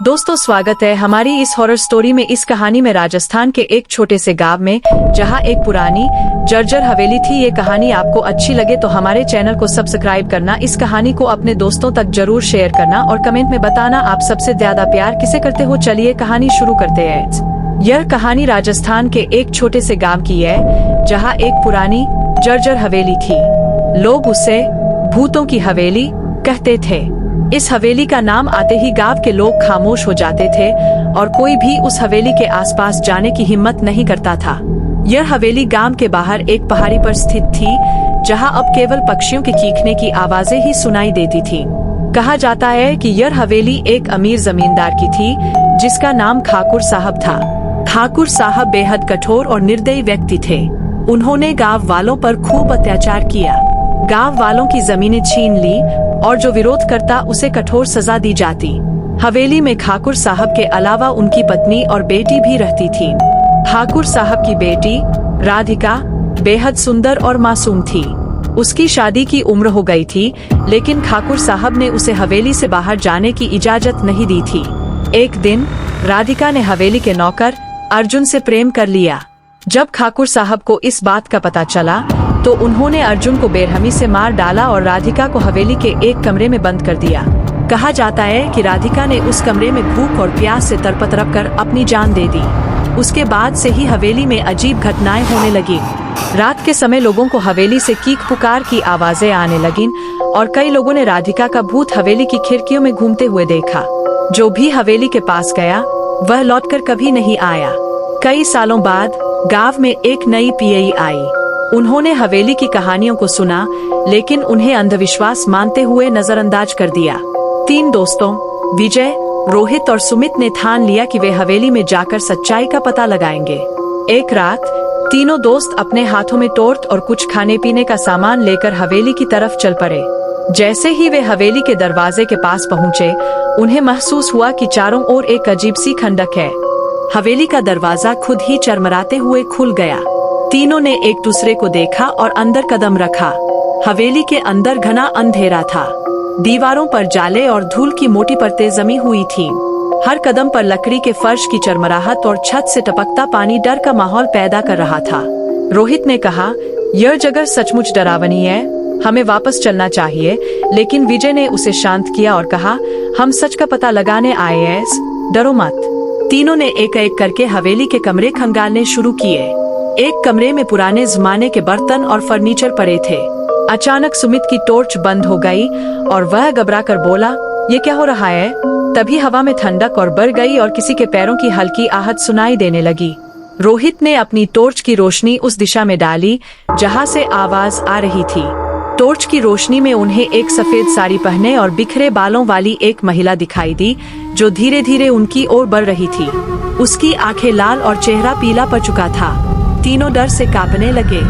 दोस्तों स्वागत है हमारी इस हॉरर स्टोरी में। इस कहानी में राजस्थान के एक छोटे से गांव में जहां एक पुरानी जर्जर हवेली थी। ये कहानी आपको अच्छी लगे तो हमारे चैनल को सब्सक्राइब करना, इस कहानी को अपने दोस्तों तक जरूर शेयर करना और कमेंट में बताना आप सबसे ज्यादा प्यार किसे करते हो। चलिए कहानी शुरू करते हैं। यह कहानी राजस्थान के एक छोटे से गाँव की है जहाँ एक पुरानी जर्जर हवेली थी। लोग उसे भूतों की हवेली कहते थे। इस हवेली का नाम आते ही गांव के लोग खामोश हो जाते थे और कोई भी उस हवेली के आसपास जाने की हिम्मत नहीं करता था। यह हवेली गांव के बाहर एक पहाड़ी पर स्थित थी जहां अब केवल पक्षियों के चीखने की आवाजें ही सुनाई देती थी। कहा जाता है कि यह हवेली एक अमीर जमींदार की थी जिसका नाम ठाकुर साहब था। ठाकुर साहब बेहद कठोर और निर्दयी व्यक्ति थे। उन्होंने गाँव वालों पर खूब अत्याचार किया। गाँव वालों की जमीनें छीन ली और जो विरोध करता उसे कठोर सजा दी जाती। हवेली में ठाकुर साहब के अलावा उनकी पत्नी और बेटी भी रहती थी। ठाकुर साहब की बेटी राधिका बेहद सुंदर और मासूम थी। उसकी शादी की उम्र हो गई थी, लेकिन ठाकुर साहब ने उसे हवेली से बाहर जाने की इजाजत नहीं दी थी। एक दिन राधिका ने हवेली के नौकर अर्जुन से प्रेम कर लिया। जब ठाकुर साहब को इस बात का पता चला तो उन्होंने अर्जुन को बेरहमी से मार डाला और राधिका को हवेली के एक कमरे में बंद कर दिया। कहा जाता है कि राधिका ने उस कमरे में भूख और प्यास से तड़प कर अपनी जान दे दी। उसके बाद से ही हवेली में अजीब घटनाएं होने लगी। रात के समय लोगों को हवेली से चीख पुकार की आवाजें आने लगीं और कई लोगों ने राधिका का भूत हवेली की खिड़कियों में घूमते हुए देखा। जो भी हवेली के पास गया वह लौटकर कभी नहीं आया। कई सालों बाद गाँव में एक नई पीआई आई। उन्होंने हवेली की कहानियों को सुना, लेकिन उन्हें अंधविश्वास मानते हुए नजरअंदाज कर दिया। 3 दोस्तों विजय, रोहित और सुमित ने ठान लिया कि वे हवेली में जाकर सच्चाई का पता लगाएंगे। एक रात तीनों दोस्त अपने हाथों में टॉर्च और कुछ खाने पीने का सामान लेकर हवेली की तरफ चल पड़े। जैसे ही वे हवेली के दरवाजे के पास पहुँचे, उन्हें महसूस हुआ कि चारों ओर एक अजीब सी खंडक है। हवेली का दरवाजा खुद ही चरमराते हुए खुल गया। तीनों ने एक दूसरे को देखा और अंदर कदम रखा। हवेली के अंदर घना अंधेरा था। दीवारों पर जाले और धूल की मोटी परतें जमी हुई थीं। हर कदम पर लकड़ी के फर्श की चरमराहट और छत से टपकता पानी डर का माहौल पैदा कर रहा था। रोहित ने कहा, यह जगह सचमुच डरावनी है, हमें वापस चलना चाहिए। लेकिन विजय ने उसे शांत किया और कहा, हम सच का पता लगाने आए हैं, डरो मत। तीनों ने एक एक करके हवेली के कमरे खंगालने शुरू किए। एक कमरे में पुराने जमाने के बर्तन और फर्नीचर पड़े थे। अचानक सुमित की टॉर्च बंद हो गई और वह घबराकर बोला, ये क्या हो रहा है? तभी हवा में ठंडक और बढ़ गई और किसी के पैरों की हल्की आहट सुनाई देने लगी। रोहित ने अपनी टॉर्च की रोशनी उस दिशा में डाली जहां से आवाज आ रही थी। टॉर्च की रोशनी में उन्हें एक सफेद साड़ी पहने और बिखरे बालों वाली एक महिला दिखाई दी जो धीरे धीरे उनकी ओर बढ़ रही थी। उसकी आंखें लाल और चेहरा पीला पड़ चुका था। तीनों डर से कांपने लगे।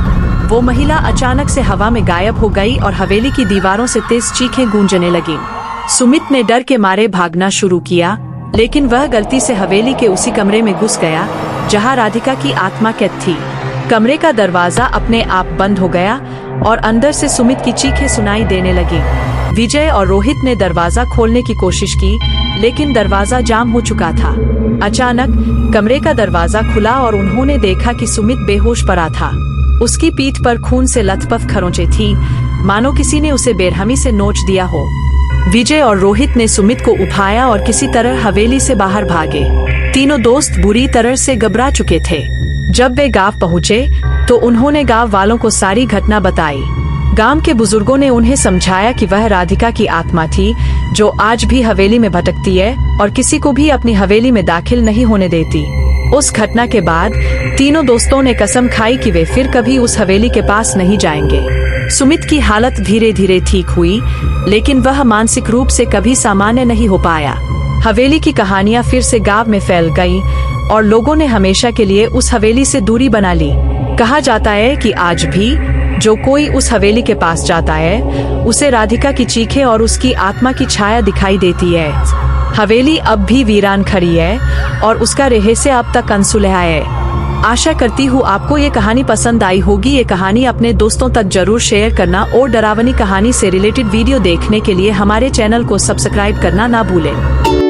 वो महिला अचानक से हवा में गायब हो गई और हवेली की दीवारों से तेज चीखें गूंजने लगीं। सुमित ने डर के मारे भागना शुरू किया, लेकिन वह गलती से हवेली के उसी कमरे में घुस गया जहां राधिका की आत्मा कैद थी। कमरे का दरवाजा अपने आप बंद हो गया और अंदर से सुमित की चीखें सुनाई देने लगी। विजय और रोहित ने दरवाजा खोलने की कोशिश की, लेकिन दरवाजा जाम हो चुका था। अचानक कमरे का दरवाजा खुला और उन्होंने देखा कि सुमित बेहोश पड़ा था। उसकी पीठ पर खून से लथपथ खरोंचें थी, मानो किसी ने उसे बेरहमी से नोच दिया हो। विजय और रोहित ने सुमित को उठाया और किसी तरह हवेली से बाहर भागे। तीनों दोस्त बुरी तरह से घबरा चुके थे। जब वे गांव पहुँचे तो उन्होंने गांव वालों को सारी घटना बताई। गांव के बुजुर्गों ने उन्हें समझाया कि वह राधिका की आत्मा थी जो आज भी हवेली में भटकती है और किसी को भी अपनी हवेली में दाखिल नहीं होने देती। उस घटना के बाद तीनों दोस्तों ने कसम खाई कि वे फिर कभी उस हवेली के पास नहीं जाएंगे। सुमित की हालत धीरे धीरे ठीक हुई, लेकिन वह मानसिक रूप से कभी सामान्य नहीं हो पाया। हवेली की कहानियां फिर से गांव में फैल गईं और लोगों ने हमेशा के लिए उस हवेली से दूरी बना ली। कहा जाता है कि आज भी जो कोई उस हवेली के पास जाता है उसे राधिका की चीखें और उसकी आत्मा की छाया दिखाई देती है। हवेली अब भी वीरान खड़ी है और उसका रहस्य अब तक अनसुलझा है। आशा करती हूँ आपको ये कहानी पसंद आई होगी। ये कहानी अपने दोस्तों तक जरूर शेयर करना और डरावनी कहानी से रिलेटेड वीडियो देखने के लिए हमारे चैनल को सब्सक्राइब करना ना भूलें।